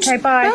Okay, bye.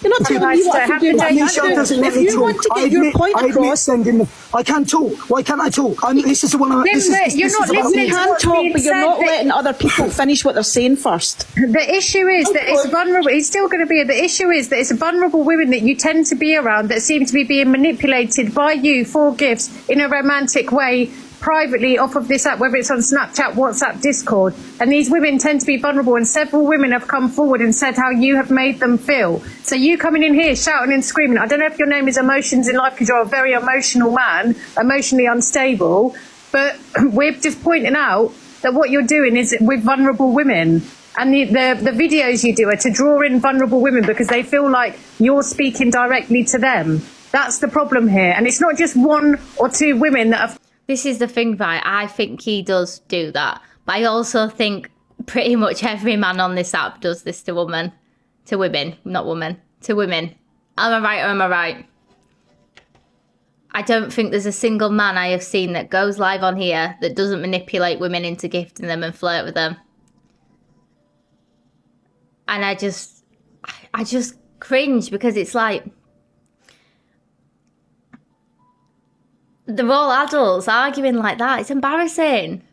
You're not telling me what I can do. Michelle doesn't let If me you talk. want to I get admit, your point I admit across, sending them. I can talk. Why can't I talk? This is the one. This is you're not listening you to can what's talk, being but you're said. not letting other people finish what they're saying first. The issue is that it's vulnerable. It's still going to be. The issue is that it's vulnerable women that you tend to be around that seem to be being manipulated by you for gifts in a romantic way, privately off of this app, whether it's on Snapchat, WhatsApp, Discord. And these women tend to be vulnerable, and several women have come forward and said how you have made them feel. So you coming in here shouting and screaming, I don't know if your name is Emotions in Life because you're a very emotional man, emotionally unstable, but we're just pointing out that what you're doing is with vulnerable women. And the videos you do are to draw in vulnerable women because they feel like you're speaking directly to them. That's the problem here. And it's not just one or two women that have... This is the thing, right? I think he does do that. But I also think pretty much every man on this app does this to women. To women, not women. To women. Am I right or am I right? I don't think there's a single man I have seen that goes live on here that doesn't manipulate women into gifting them and flirt with them. And I just cringe because it's like... They're all adults arguing like that. It's embarrassing.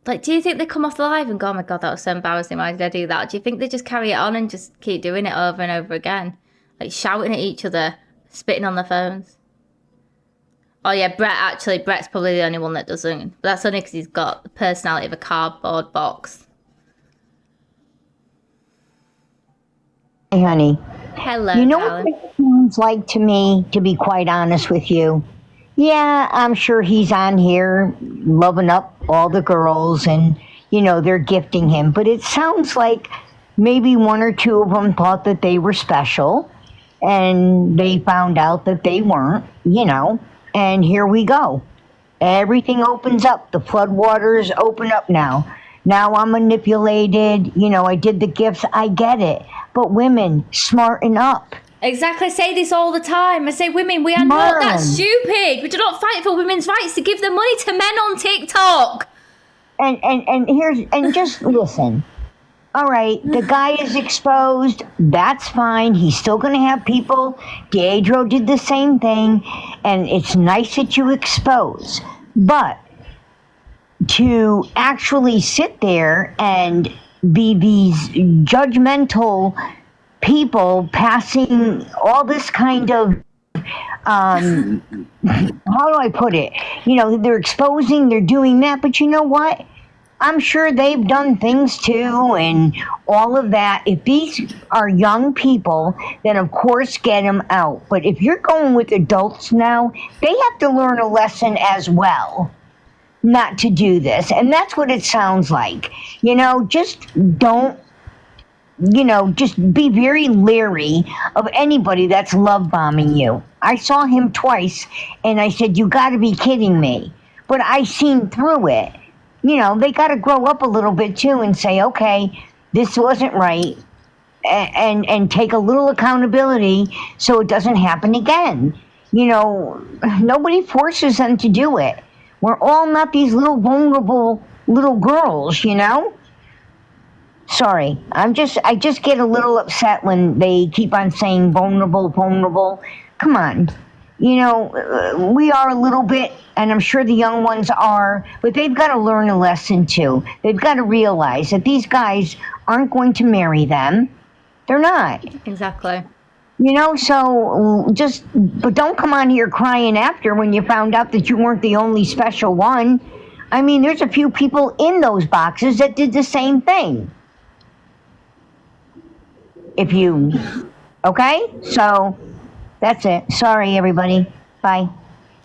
Like, do you think they come off the live and go, oh my God, that was so embarrassing. Why did I do that? Do you think they just carry it on and just keep doing it over and over again? Like shouting at each other, spitting on their phones. Oh yeah, Brett's probably the only one that doesn't. But that's only because he's got the personality of a cardboard box. Hey, honey. Hello, you know darling. what it sounds like to me, to be quite honest with you? Yeah, I'm sure he's on here loving up all the girls and, they're gifting him. But it sounds like maybe one or two of them thought that they were special and they found out that they weren't, and here we go. Everything opens up. The floodwaters open up now. Now I'm manipulated. I did the gifts. I get it. But women, smarten up. Exactly. I say this all the time. I say, women, we are not that stupid. We do not fight for women's rights to give the money to men on TikTok. And just listen. All right, the guy is exposed. That's fine. He's still going to have people. Deidro did the same thing. And it's nice that you expose. But to actually sit there and be these judgmental people passing all this kind of, how do I put it? They're exposing, they're doing that, but you know what? I'm sure they've done things too and all of that. If these are young people, then of course get them out. But if you're going with adults now, they have to learn a lesson as well. Not to do this. And that's what it sounds like. Just don't, just be very leery of anybody that's love bombing you. I saw him twice and I said, you got to be kidding me. But I seen through it. They got to grow up a little bit too and say, okay, this wasn't right. And take a little accountability so it doesn't happen again. Nobody forces them to do it. We're all not these little vulnerable little girls, Sorry, I just get a little upset when they keep on saying vulnerable. Come on. We are a little bit, and I'm sure the young ones are, but they've got to learn a lesson too. They've got to realize that these guys aren't going to marry them. They're not. Exactly. But don't come on here crying after when you found out that you weren't the only special one. I mean, there's a few people in those boxes that did the same thing. Okay? So, that's it. Sorry, everybody. Bye.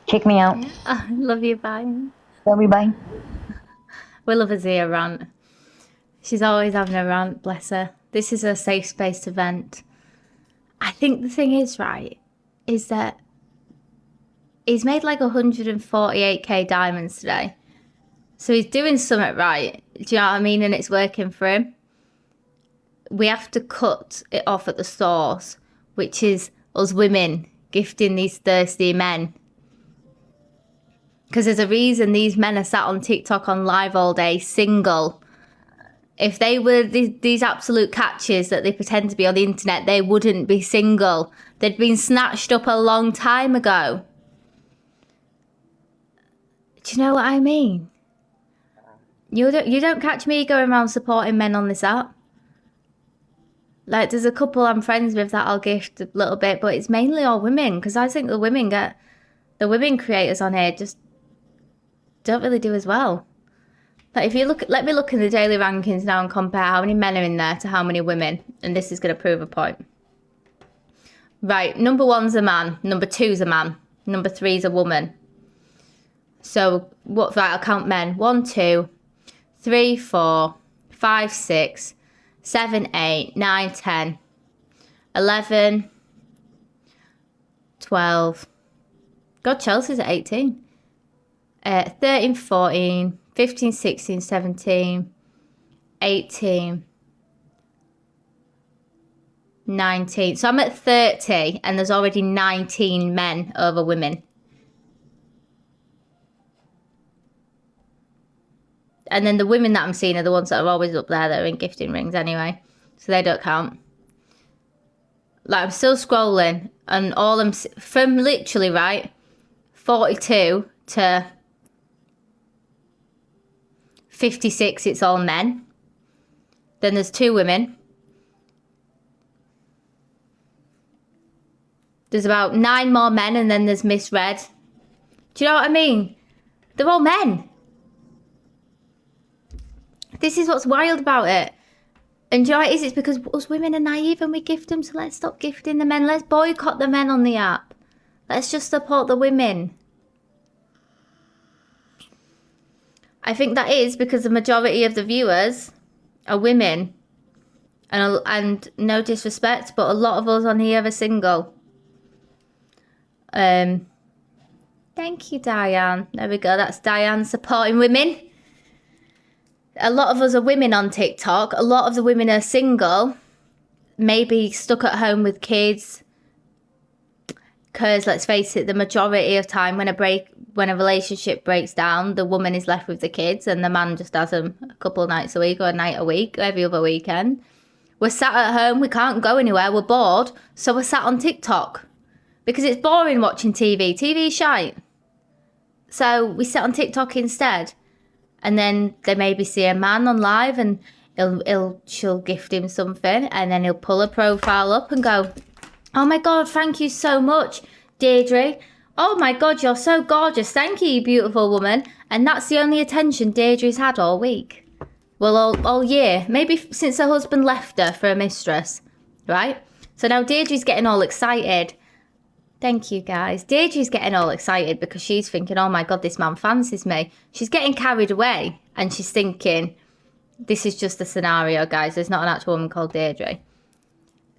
Kick me out. Love you, bye. Love you, bye. We love a Zia rant. She's always having a rant, bless her. This is a safe space to vent. I think the thing is, right, is that he's made like 148k diamonds today. So he's doing something right. Do you know what I mean? And it's working for him. We have to cut it off at the source, which is us women gifting these thirsty men. Because there's a reason these men are sat on TikTok on live all day, single, If they were these absolute catches that they pretend to be on the internet, they wouldn't be single. They'd been snatched up a long time ago. Do you know what I mean? You don't catch me going around supporting men on this app. Like, there's a couple I'm friends with that I'll gift a little bit, but it's mainly all women, because I think the women creators on here just don't really do as well. Like, if you let me look in the daily rankings now and compare how many men are in there to how many women, and this is going to prove a point. Right, number 1's a man, number 2's a man, number 3's a woman. So, right, I'll count men. 1, 2, 3, 4, 5, 6, 7, 8, 9, 10, 11, 12. God, Chelsea's at 18. 13, 14, 15, 16, 17, 18, 19. So I'm at 30 and there's already 19 men over women. And then the women that I'm seeing are the ones that are always up there that are in gifting rings anyway. So they don't count. Like, I'm still scrolling and all I'm... From literally, right, 42 to 56, it's all men. Then there's 2 women. There's about 9 more men and then there's misread. Do you know what I mean? They're all men. This is what's wild about it. And do you know what it is? It's because us women are naive and we gift them, so let's stop gifting the men. Let's boycott the men on the app. Let's just support the women. I think that is because the majority of the viewers are women. And no disrespect, but a lot of us on here are single. Thank you, Diane. There we go. That's Diane supporting women. A lot of us are women on TikTok. A lot of the women are single, maybe stuck at home with kids. Because let's face it, the majority of time when a relationship breaks down, the woman is left with the kids and the man just has them a couple of nights a week or a night a week, every other weekend. We're sat at home, we can't go anywhere, we're bored, so we're sat on TikTok. Because it's boring watching TV. TV's shite. So we sit on TikTok instead. And then they maybe see a man on live and she'll gift him something. And then he'll pull a profile up and go, oh my God, thank you so much, Deirdre. Oh my God, you're so gorgeous. Thank you, you beautiful woman. And that's the only attention Deirdre's had all week. Well, all year. Maybe since her husband left her for a mistress, right? So now Deirdre's getting all excited. Thank you, guys. Deirdre's getting all excited because she's thinking, oh my God, this man fancies me. She's getting carried away and she's thinking, this is just a scenario, guys. There's not an actual woman called Deirdre.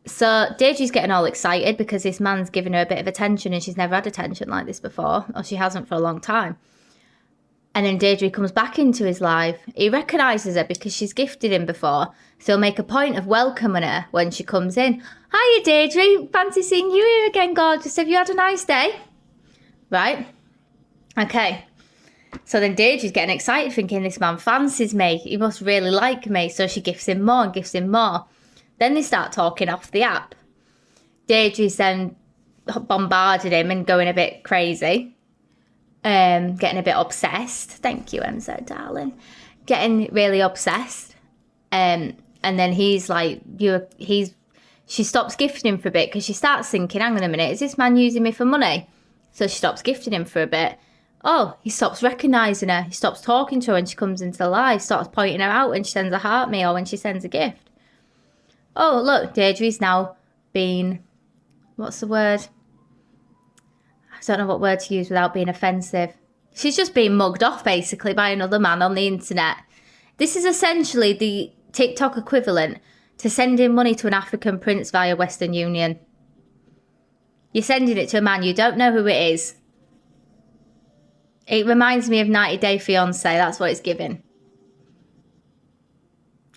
So Deirdre's getting all excited because this man's giving her a bit of attention and she's never had attention like this before, or she hasn't for a long time. And then Deirdre comes back into his life. He recognises her because she's gifted him before. So he'll make a point of welcoming her when she comes in. Hiya, Deirdre. Fancy seeing you here again, gorgeous. Have you had a nice day? Right? Okay. So then Deirdre's getting excited thinking this man fancies me. He must really like me. So she gifts him more and gifts him more. Then they start talking off the app. Deirdre's then bombarded him and going a bit crazy. Getting a bit obsessed. Thank you, Enzo, darling. Getting really obsessed. And then he's like, she stops gifting him for a bit because she starts thinking, hang on a minute, is this man using me for money? So she stops gifting him for a bit. Oh, he stops recognising her. He stops talking to her when she comes into the live, starts pointing her out when she sends a heart me or when she sends a gift. Oh, look, Deirdre's now been, what's the word? I don't know what word to use without being offensive. She's just being mugged off, basically, by another man on the internet. This is essentially the TikTok equivalent to sending money to an African prince via Western Union. You're sending it to a man, you don't know who it is. It reminds me of 90 Day Fiancé, that's what it's giving.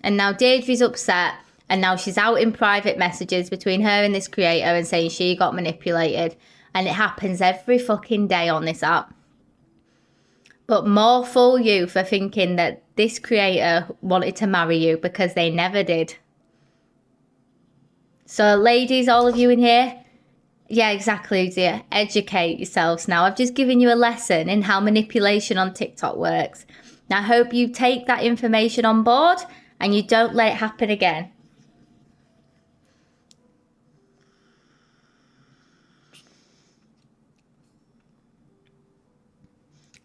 And now Deirdre's upset, and now she's out in private messages between her and this creator and saying she got manipulated. And it happens every fucking day on this app. But more fool you for thinking that this creator wanted to marry you, because they never did. So ladies, all of you in here, yeah, exactly, dear. Educate yourselves now. I've just given you a lesson in how manipulation on TikTok works. Now, I hope you take that information on board and you don't let it happen again.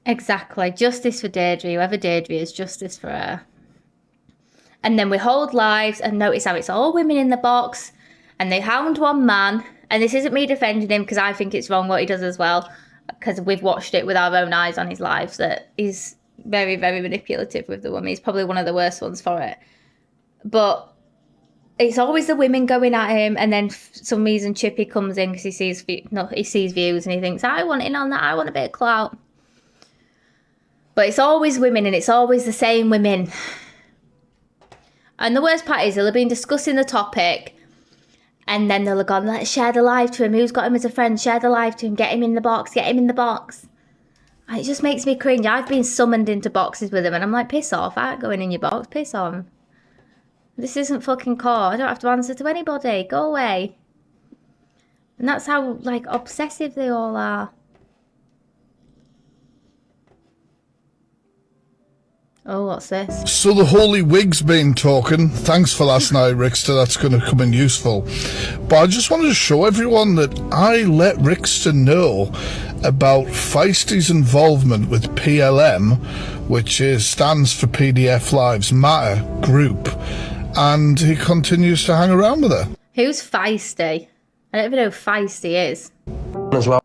Exactly. Justice for Deirdre. Whoever Deirdre is, justice for her. And then we hold lives and notice how it's all women in the box and they hound one man. And this isn't me defending him, because I think it's wrong what he does as well, because we've watched it with our own eyes on his lives, that he's very, very manipulative with the woman. He's probably one of the worst ones for it. But it's always the women going at him, and then for some reason Chippy comes in because he sees views and he thinks, I want in on that, I want a bit of clout. But it's always women, and it's always the same women. And the worst part is they'll have been discussing the topic, and then they'll have gone, let's share the live to him. Who's got him as a friend? Share the live to him. Get him in the box. Get him in the box. And it just makes me cringe. I've been summoned into boxes with him, and I'm like, piss off. I ain't going in your box. Piss on. This isn't fucking court. I don't have to answer to anybody. Go away. And that's how, like, obsessive they all are. Oh, what's this? So the Holy Wig's been talking. Thanks for last night, Rickster. That's going to come in useful. But I just wanted to show everyone that I let Rickster know about Feisty's involvement with PLM, which stands for PDF Lives Matter group, and he continues to hang around with her. Who's Feisty? I don't even know who Feisty is. As well.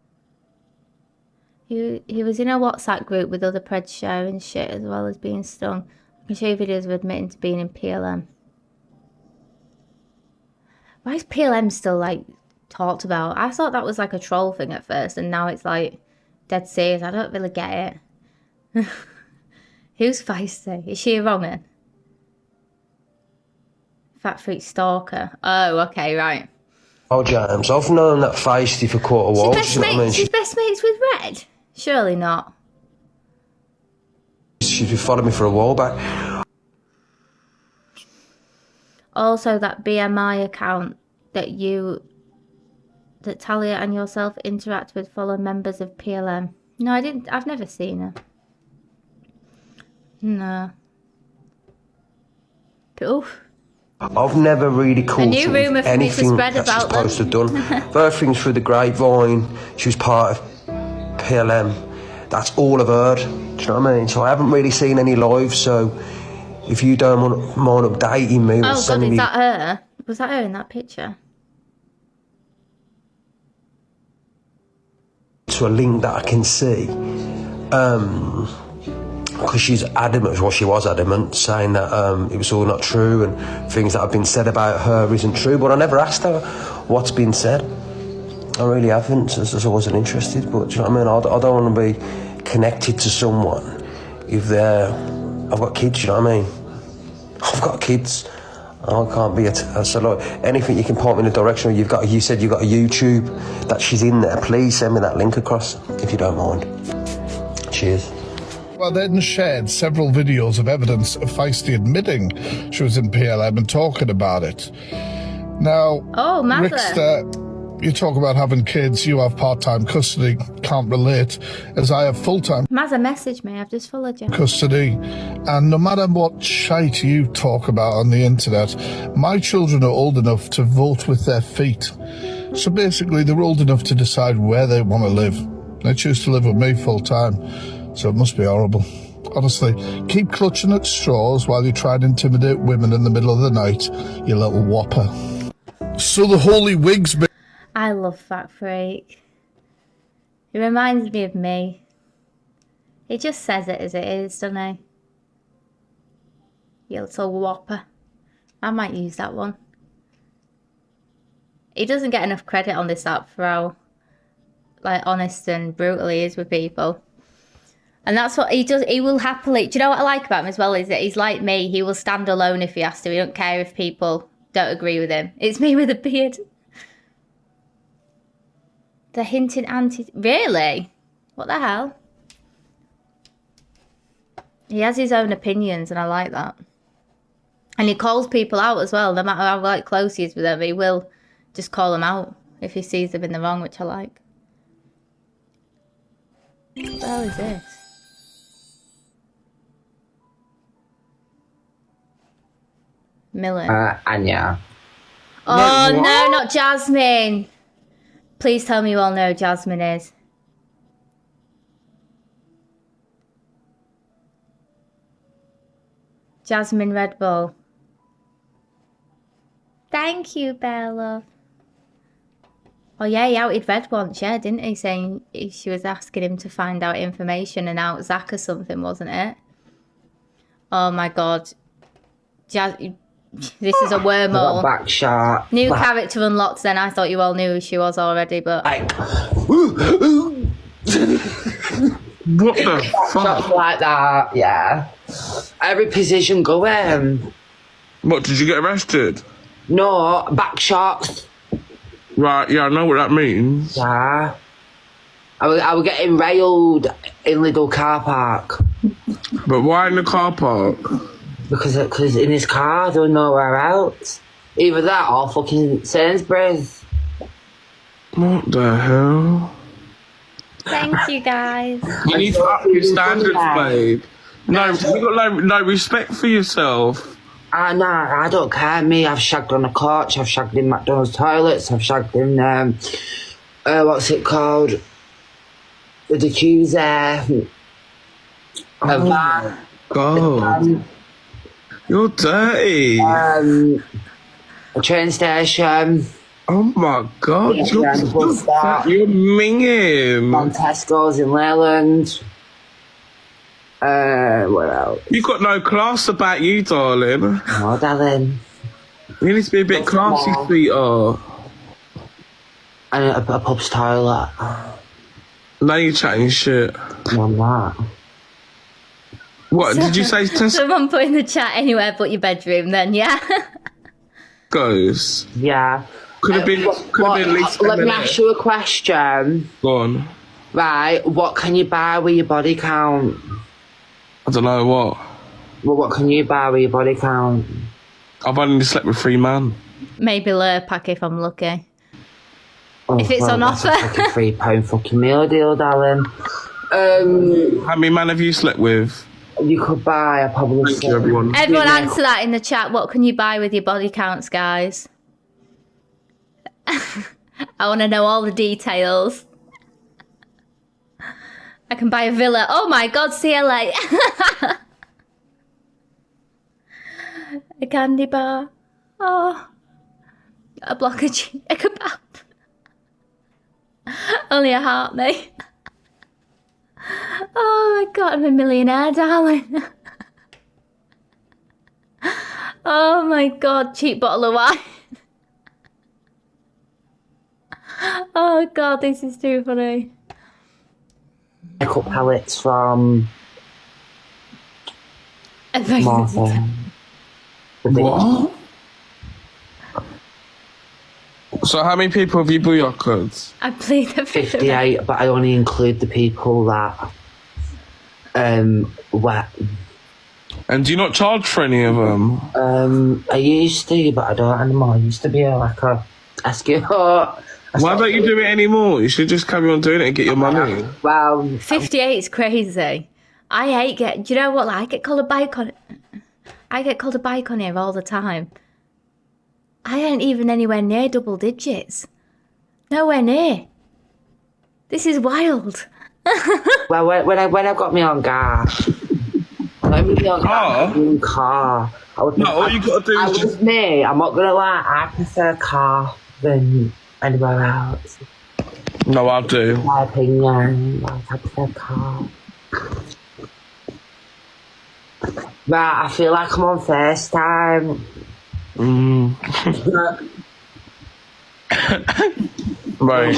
He was in a WhatsApp group with other Preds sharing shit as well as being stung. I can show you videos of admitting to being in PLM. Why is PLM still, like, talked about? I thought that was like a troll thing at first, and now it's like dead serious. I don't really get it. Who's Feisty? Is she a wrong'un? Fat freak stalker. Oh, okay, right. Oh, James, I've known that Feisty for quite a while. She's best mates with Red? Surely not. She's been following me for a while back. Also, that BMI account that Talia and yourself interact with follow members of PLM. No, I didn't. I've never seen her. No. Oof. I've never really caught new rumour for me to anything spread that she's about them. supposed to have done. I've heard things through the grapevine. She was part of PLM. That's all I've heard. Do you know what I mean? So I haven't really seen any live. So if you don't mind updating me, Oh or God, sending is me that her? Was that her in that picture? to a link that I can see, because she's adamant, well, she was adamant, saying that it was all not true and things that have been said about her isn't true. But I never asked her what's been said. I really haven't, as I wasn't interested. But do you know what I mean? I don't want to be connected to someone if I've got kids. You know what I mean? I've got kids. I can't be so like anything you can point me in the direction. You said you've got a YouTube that she's in there. Please send me that link across if you don't mind. Cheers. Well, then shared several videos of evidence of Feisty admitting she was in PLM and talking about it. Now, Oh, Mazza. Rickster, you talk about having kids, you have part-time custody, can't relate, as I have full-time Mazza messaged me. I've just followed you. custody, and no matter what shite you talk about on the internet, my children are old enough to vote with their feet. So basically, they're old enough to decide where they want to live. They choose to live with me full-time, so it must be horrible. Honestly, keep clutching at straws while you try and intimidate women in the middle of the night, you little whopper. So the Holy Wig's been... I love Fat Freak. He reminds me of me. He just says it as it is, doesn't he? You little whopper. I might use that one. He doesn't get enough credit on this app for how, like, honest and brutal he is with people. And that's what he does. He will happily... Do you know what I like about him as well? Is that he's like me. He will stand alone if he has to. He don't care if people don't agree with him. It's me with a beard. The hinting anti... Really? What the hell? He has his own opinions, and I like that. And he calls people out as well. No matter how like close he is with them, he will just call them out if he sees them in the wrong, which I like. What the hell is this? Miller. Anya. Oh no, not Jasmine. Please tell me you all know who Jasmine is. Jasmine Red Bull. Thank you, Bella. Oh yeah, he outed Red once, yeah, didn't he? Saying she was asking him to find out information and out Zach or something, wasn't it? Oh my god. This is a wormhole. Back shot. New character unlocked then. I thought you all knew who she was already, but... What the Shots like that, yeah. Every position going. What, did you get arrested? No, back shots. Right, yeah, I know what that means. Yeah. I was getting railed in Lidl car park. But why in the car park? Because in his car, I don't know where else. Either that or fucking Sainsbury's. What the hell? Thank you, guys. You need to up your standards, babe. No, you got no respect for yourself. Nah, I don't care. Me, I've shagged on a couch, I've shagged in McDonald's toilets, I've shagged in, what's it called? The diffuser. A van. God. You're dirty. A train station. Oh my God. Yeah, You're minging. On Tesco's in Leyland. What else? You got no class about you, darling. No, darling. You need to be a bit classy, sweetheart. And a pub's toilet. Now you're chatting shit. No, I'm not. What, did you say Someone put in the chat anywhere but your bedroom then, yeah? Tesco's? Yeah. Could have been at least Let me ask you a question. Go on. Right, what can you buy with your body count? I don't know what. Well, what can you buy with your body count? I've only slept with 3 men. Maybe Lurpak if I'm lucky. Oh, If it's on that's offer. a fucking £3 fucking meal deal, darling. How many men have you slept with? You could buy a probably. Thank you, everyone. Everyone answer that in the chat. What can you buy with your body counts, guys? I want to know all the details. I can buy a villa. Oh my God, CLA. A candy bar. Oh. A block of a kebab. Only a heart, mate. Oh my God, I'm a millionaire, darling. Oh my God, cheap bottle of wine. Oh God, this is too funny. Makeup palettes from Martha. What? So how many people have you booyaked? I plead the fifth. 58, but I only include the people that wet. And do you not charge for any of them? I used to, but I don't anymore. I used to be like a escort. Why don't you do it anymore? You should just carry on doing it and get your money. Well, 58 is crazy. I hate do you know what? Like, I get called a bike on here all the time. I ain't even anywhere near double digits. Nowhere near. This is wild. well, when I got me on gas, car. All you gotta do is just... me. I'm not gonna lie. I prefer car than anywhere else. No, I do. My opinion, I prefer car. But I feel like I'm on FaceTime. Right.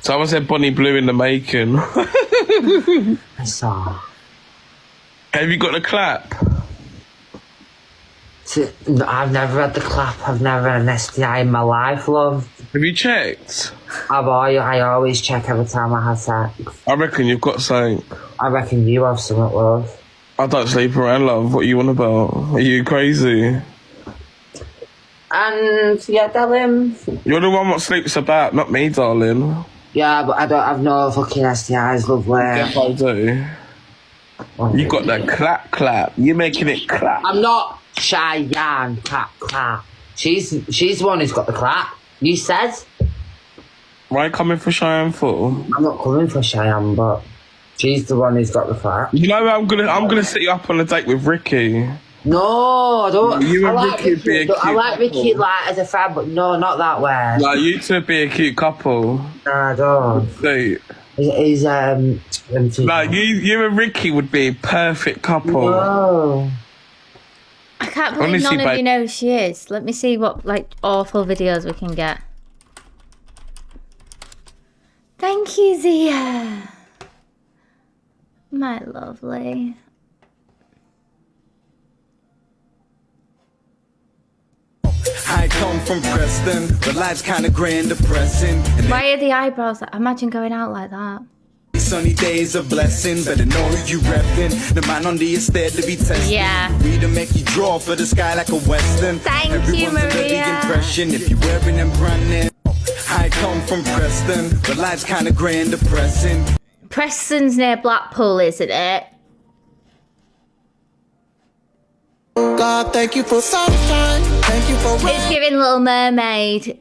Someone said Bonnie Blue in the making. I saw. Have you got the clap? No, I've never had the clap. I've never had an STI in my life, love. Have you checked? I always check every time I have sex. I reckon you've got something. I reckon you have something, love. I don't sleep around, love. What you on about? Are you crazy? And, yeah, darling. You're the one what sleeps about, not me, darling. Yeah, but I don't have no fucking STIs, lovely. Yes, I do. You got the clap. You're making it clap. I'm not Cheyenne clap. She's the one who's got the clap. You said. Why are you coming for Cheyenne for? I'm not coming for Cheyenne, but she's the one who's got the clap. You know, I'm gonna set you up on a date with Ricky. No, I don't. You I and like Ricky would be a Ricky. cute I like Ricky couple. like as a friend, but no, not that way. Like, you two would be a cute couple. Nah, I don't. See, He's like you and Ricky would be a perfect couple. No. I can't believe Honestly, none of babe. you know who she is. Let me see what like awful videos we can get. Thank you, Zia. My lovely. I come from Preston, but life's kinda grand depressing. And Why are the eyebrows? Imagine going out like that. sunny days a blessing, better know who you reppin'. The man on the estate to be tested. Yeah. We to make you draw for the sky like a western. Thank you, Everyone's under the Maria. impression if you're wearing them brand name. I come from Preston, but life's kinda grand depressing. Preston's near Blackpool, isn't it? God, thank you for sunshine. Thank you for It's giving Little Mermaid.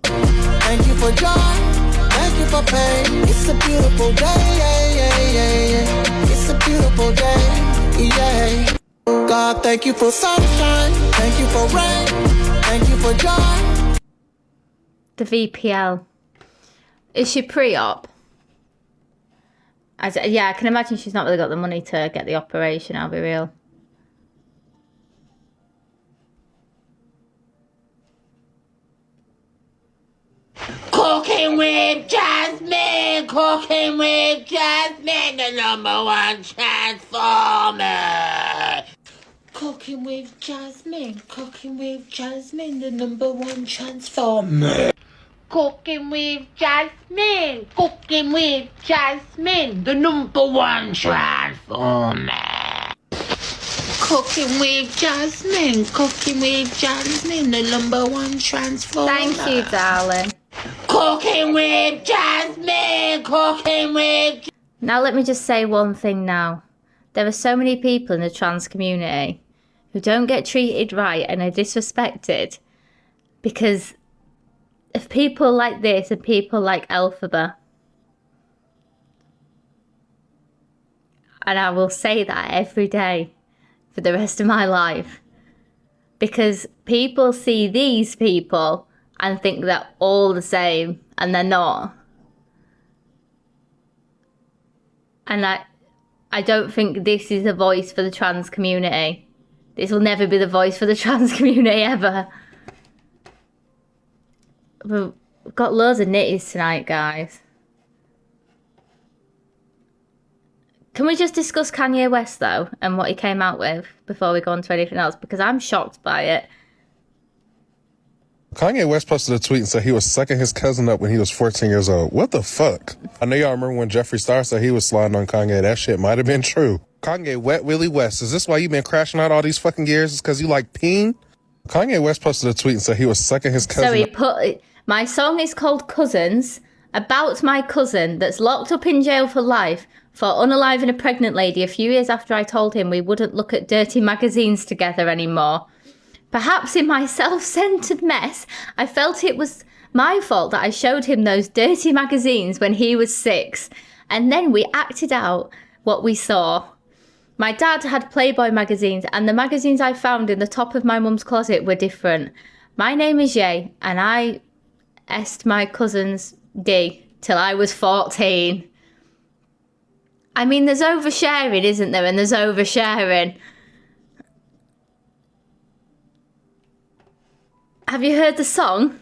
Thank you for joy. Thank you for pain. It's a beautiful day. It's a beautiful day. God, thank you for sunshine. Thank you for rain. Thank you for joy. The VPL. Is she pre-op? Yeah, I can imagine she's not really got the money to get the operation, I'll be real. Cooking with Jasmine, the number one transformer. Cooking with Jasmine, the number one transformer. Cooking with Jasmine, the number one transformer. Cooking with Jasmine, the number one transformer. Thank you, darling. Cooking with Jasmine, Now let me just say one thing now. There are so many people in the trans community who don't get treated right and are disrespected because of people like this and people like Elphaba. And I will say that every day for the rest of my life. Because people see these people and think they're all the same, and they're not. And I don't think this is a voice for the trans community. This will never be the voice for the trans community ever. We've got loads of nitties tonight, guys. Can we just discuss Kanye West, though, and what he came out with before we go on to anything else? Because I'm shocked by it. Kanye West posted a tweet and said he was sucking his cousin up when he was 14 years old. What the fuck? I know y'all remember when Jeffree Star said he was sliding on Kanye. That shit might have been true. Kanye Wet Willie West. Is this why you been crashing out all these fucking years? Is because you like peen? Kanye West posted a tweet and said he was sucking his cousin So he up. put, my song is called Cousins, about my cousin that's locked up in jail for life for unaliving a pregnant lady a few years after I told him we wouldn't look at dirty magazines together anymore. Perhaps in my self-centered mess, I felt it was my fault that I showed him those dirty magazines when he was 6. And then we acted out what we saw. My dad had Playboy magazines, and the magazines I found in the top of my mum's closet were different. My name is Ye, and I est my cousin's D till I was 14. I mean, there's oversharing, isn't there? And there's oversharing. Have you heard the song?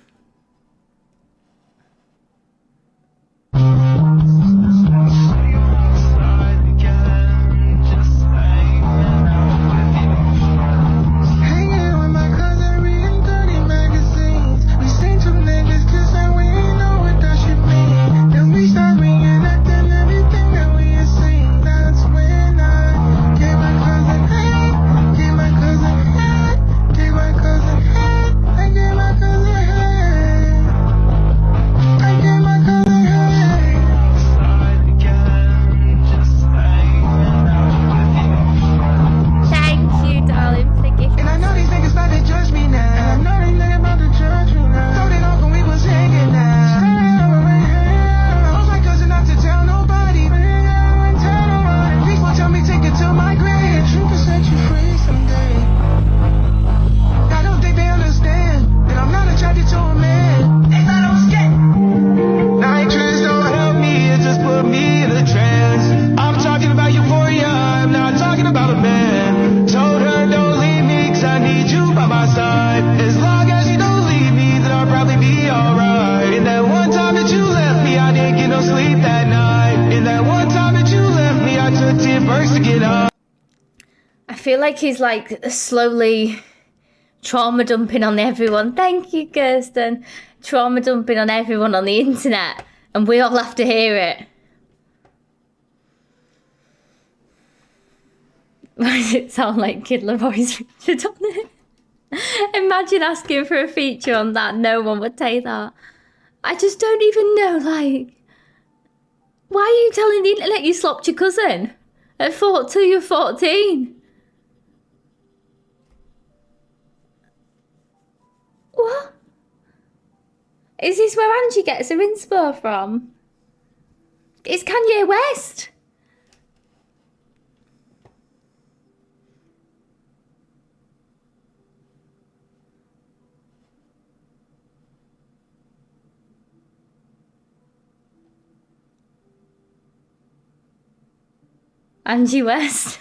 feel like he's like slowly trauma dumping on everyone. Thank you, Kirsten. Trauma dumping on everyone on the internet, and we all have to hear it. Why does it sound like Kid Leroy's featured on it? Imagine asking for a feature on that. No one would take that. I just don't even know, like, why are you telling the internet you slopped your cousin at 14? You're 14. What? Is this where Angie gets her inspo from? It's Kanye West. Angie West.